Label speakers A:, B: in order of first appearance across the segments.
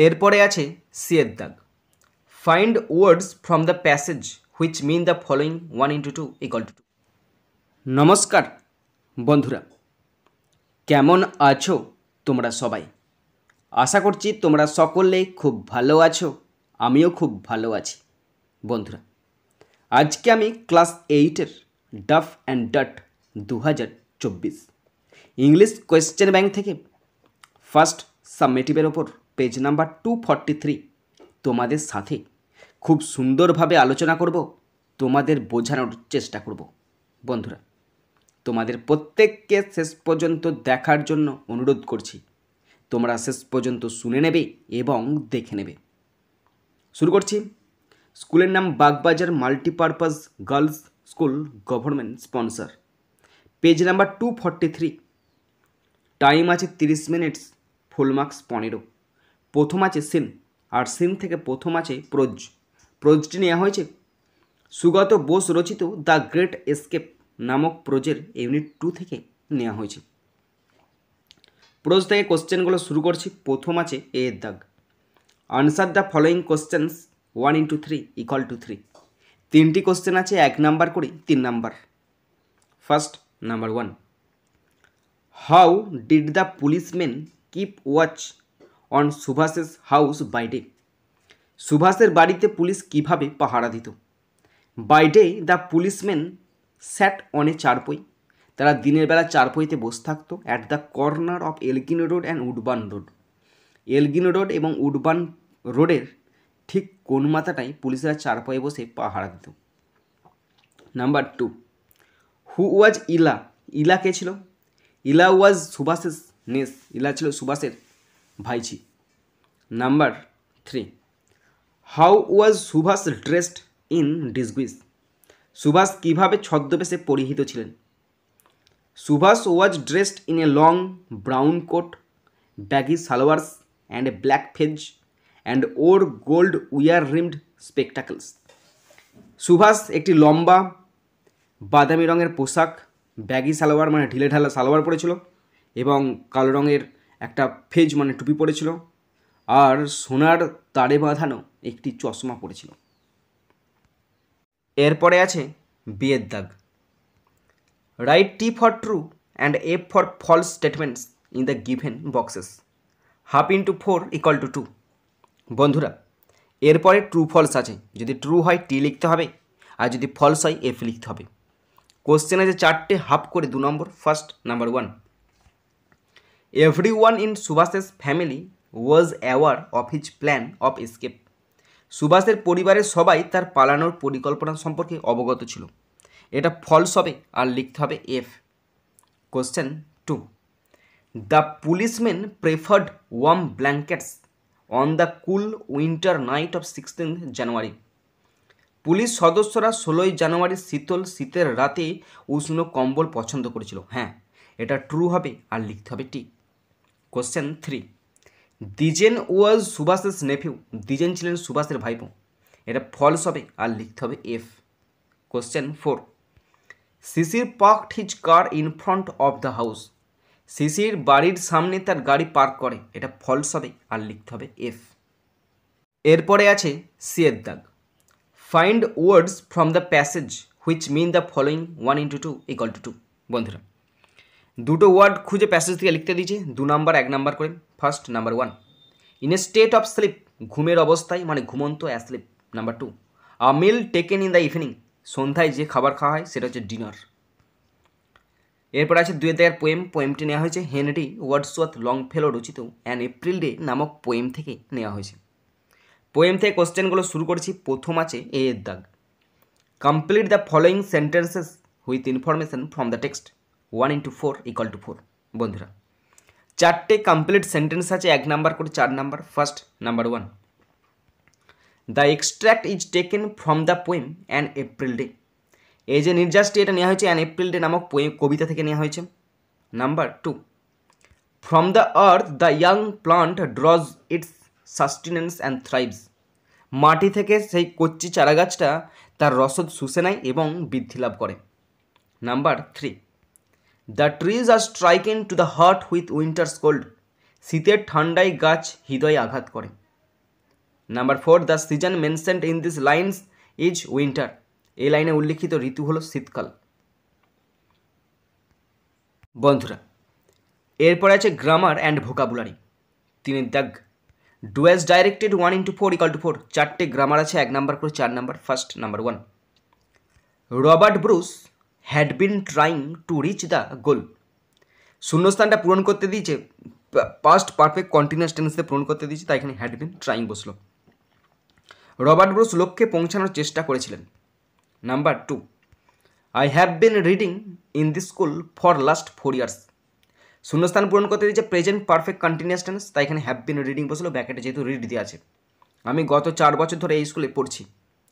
A: এরপরে আছে সি এর দাগ। Find words from the passage which mean the following 1 × 2 = 2। নমস্কার বন্ধুরা, কেমন আছো তোমরা সবাই? আশা করছি তোমরা সকলেই খুব ভালো আছো, আমিও খুব ভালো আছি। বন্ধুরা, আজকে আমি ক্লাস 8-এর Duff and Dutt 2024 English question bank থেকে ফার্স্ট সাবমিটিভের ওপর পেজ নাম্বার 243 তোমাদের সাথে খুব সুন্দরভাবে আলোচনা করব, তোমাদের বোঝানোর চেষ্টা করব। বন্ধুরা, তোমাদের প্রত্যেককে শেষ পর্যন্ত দেখার জন্য অনুরোধ করছি। তোমরা শেষ পর্যন্ত শুনে নেবে এবং দেখে নেবে। শুরু করছি। স্কুলের নাম Bagbazar multipurpose girls school, government sponsor. Page number 243। Time আছে 30 মিনিটস, ফুল মার্কস 15। প্রথম আছে সিন, আর সিন থেকে প্রথম আছে প্রোজ। প্রোজটি নেওয়া হয়েছে সুগত বোস রচিত দ্য গ্রেট এস্কেপ নামক প্রোজের ইউনিট 2 থেকে নেওয়া হয়েছে। প্রোজ থেকে কোশ্চেনগুলো শুরু করছি। প্রথম আছে এ এর দাগ। Answer the following questions 1 × 3 = 3। তিনটি কোশ্চেন আছে, 1 নাম্বার করে 3 number. First, number 1, how did the policeman keep watch on Subhash's house by day? সুভাষের বাড়িতে পুলিশ কিভাবে পাহারা দিত? By day the policeman sat on a charpai. তারা দিনের বেলা চারপইতে বসে থাকতো at the corner of Elgin road and Woodburn road. Elgin road এবং উডবার্ন রোডের ঠিক কোন মাথাটায় পুলিশরা চারপায়ে বসে পাহারা দিত। নাম্বার 2, হু ওয়াজ ইলা? ইলা কে ছিল? ইলা ওয়াজ সুভাষেস নেস। ইলা ছিল সুভাষের ভাইঝি। Number 3, how was Subhash dressed in disguise? Subhash কীভাবে ছদ্মবেশে পরিহিত ছিলেন? Subhash was dressed in a long brown coat, baggy salwars and a black fez and or gold wire rimmed spectacles. Subhash একটি লম্বা বাদামি রঙের পোশাক, ব্যাগি সালোয়ার মানে ঢিলে ঢালা সালোয়ার পরেছিল, এবং কালো রঙের একটা ফেজ মানে টুপি পরেছিল, আর সোনার তারে বাঁধানো একটি চশমা পরেছিল। এরপরে আছে বি এর দাগ। Write T for true and F for false statements in the given boxes. 1/2 × 4 = 2। বন্ধুরা, এরপরে ট্রু ফলস আছে। যদি ট্রু হয় টি লিখতে হবে, আর যদি ফলস হয় এফ লিখতে হবে। কোশ্চেন আছে 4টে, হাফ করে 2 number. First, number 1, every one in Subhash's family was aware of his plan of escape. সুভাষের পরিবারের সবাই তার পালানোর পরিকল্পনা সম্পর্কে অবগত ছিল। এটা ফলস হবে, আর লিখতে হবে F. Question 2, the policeman preferred warm blankets on the cool winter night of 16 January. Police সদস্যরা 16 জানুয়ারি শীতের রাতে উষ্ণ কম্বল পছন্দ করেছিল। হ্যাঁ, এটা ট্রু হবে, আর লিখতে হবে T. Question 3, Dwijen was Subhash's nephew. Dwijen ছিলেন সুভাষের ভাইপো। এটা ফলস হবে, আর লিখতে হবে F. Question 4, Sisir parked his car in front of the house. Sisir বাড়ির সামনে তার গাড়ি পার্ক করে। এটা ফলস হবে, আর লিখতে হবে এফ। এরপরে আছে সি এর দাগ। Find words from the passage which mean the following 1 × 2 = 2। বন্ধুরা, দুটো ওয়ার্ড খুঁজে প্যাসেজ থেকে লিখতে দিয়েছে, 2 নাম্বার 1 নাম্বার করে। First, number 1, in a state of sleep. ঘুমের অবস্থায় মানে ঘুমন্ত, asleep. Number 2, a meal taken in the evening. সন্ধ্যায় যে খাবার খাওয়া হয় সেটা হচ্ছে ডিনার। এরপর আছে 2 এর পোয়েম। পোয়েমটি নেওয়া হয়েছে হেনরি ওয়ার্ডসওয়ার্থ লংফেলো রচিত অ্যান এপ্রিল ডে নামক পোয়েম থেকে নেওয়া হয়েছে। পোয়েম থেকে কোশ্চেনগুলো শুরু করছি। প্রথম আছে এ এর দাগ। Complete the following sentences with information from the text 1 × 4 = 4। বন্ধুরা, 4টে কমপ্লিট সেন্টেন্স আছে, 1 নাম্বার করে 4 number. First, number 1, the extract is taken from the poem an April day. এই যে নির্যাসটি, এটা নেওয়া হয়েছে অ্যান এপ্রিল ডে নামক কবিতা থেকে নেওয়া হয়েছে। Number 2, from the earth the young plant ড্রজ it's sustenance and থ্রাইভস। মাটি থেকে সেই কচ্চি চারাগাছটা তার রসদ শুষে নেয় এবং বৃদ্ধি লাভ করে। Number 3, the trees are stricken to the heart with winter's cold. শীতের ঠান্ডায় গাছ হৃদয়ে আঘাত করে। Number 4, the season mentioned in this lines is winter. এই লাইনে উল্লিখিত ঋতু হলো শীতকাল। বন্ধুরা, এরপরে আছে গ্রামার অ্যান্ড ভোকাবুলারি। 3 দাগ, ডু অ্যাজ ডাইরেক্টেড 1 into 4 = 4। 4টে গ্রামার আছে, 1 নাম্বার করে 4 number. First, number 1, Robert Bruce had been trying to reach the goal. শূন্যস্থানটা পূরণ করতে দিয়েছে, পাস্ট পারফেক্ট কন্টিনিউয়াস টেন্সে পূরণ করতে দিয়েছে, তাই এখানে হ্যাড বিন ট্রাইং বসলো। রবার্ট ব্রুস লক্ষ্যে পৌঁছানোর চেষ্টা করেছিলেন। Number 2, I have been reading in this school for last 4 years। শূন্যস্থান পূরণ করতে দিয়েছে প্রেজেন্ট পারফেক্ট কন্টিনিউয়াস টেন্স, তাই এখানে হ্যাভ বিন রিডিং বসলো, ব্যাকেটে যেহেতু রিড দিয়ে আছে। আমি গত 4 বছর ধরে এই স্কুলে পড়ছি।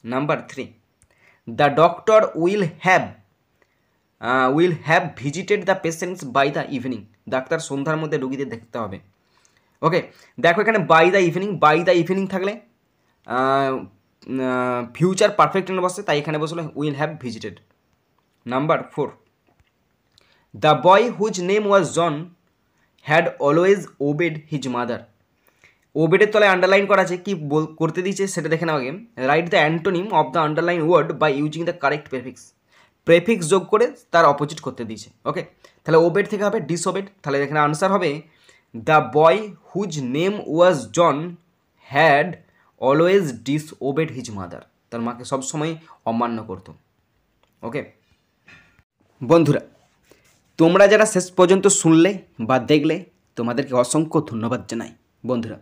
A: Number 3, the doctor will have visited the patients by the evening. Doctor সন্ধ্যার মধ্যে রুগীদের দেখতে হবে। ওকে, দেখো এখানে বাই দ্য ইভিনিং থাকলে ফিউচার পারফেক্ট টেন্স বসে, তাই এখানে বসলো will have visited. Number 4, the boy whose name was John had always obeyed his mother. ওবেডের তলায় আন্ডারলাইন করা আছে, কি করতে দিয়েছে সেটা দেখে নেওয়া আগে। Write the antonym of the underline word by using the correct prefix যোগ করে তার অপোজিট করতে দিয়েছে। ওকে, তাহলে ওবেড থেকে হবে ডিসওবেড। তাহলে এখানে আনসার হবে the boy whose name was John had always disobeyed his mother. তার মাকে সবসময় অমান্য করতো। ওকে বন্ধুরা, তোমরা যারা শেষ পর্যন্ত শুনলে বা দেখলে তোমাদেরকে অসংখ্য ধন্যবাদ জানাই। বন্ধুরা,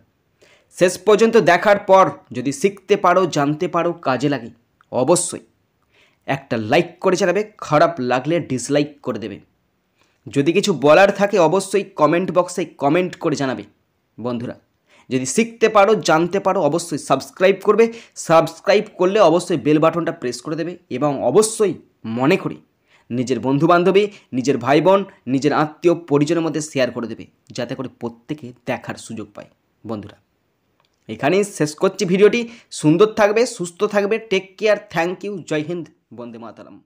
A: শেষ পর্যন্ত দেখার পর যদি শিখতে পারো, জানতে পারো, কাজে লাগে, অবশ্যই একটা লাইক করে জানাবে, খারাপ লাগলে ডিসলাইক করে দেবে। যদি কিছু বলার থাকে অবশ্যই কমেন্ট বক্সে কমেন্ট করে জানাবে। বন্ধুরা, যদি শিখতে পারো, জানতে পারো, অবশ্যই সাবস্ক্রাইব করবে। সাবস্ক্রাইব করলে অবশ্যই বেল বাটনটা প্রেস করে দেবে এবং অবশ্যই মনে করি নিজের বন্ধুবান্ধবী, নিজের ভাই বোন, নিজের আত্মীয় পরিজনের মধ্যে শেয়ার করে দেবে, যাতে করে প্রত্যেকে দেখার সুযোগ পায়। বন্ধুরা, এখানেই শেষ করছি ভিডিওটি। সুন্দর থাকবে, সুস্থ থাকবে, টেক কেয়ার, থ্যাংক ইউ, জয় হিন্দ, বন্দে মাতরম।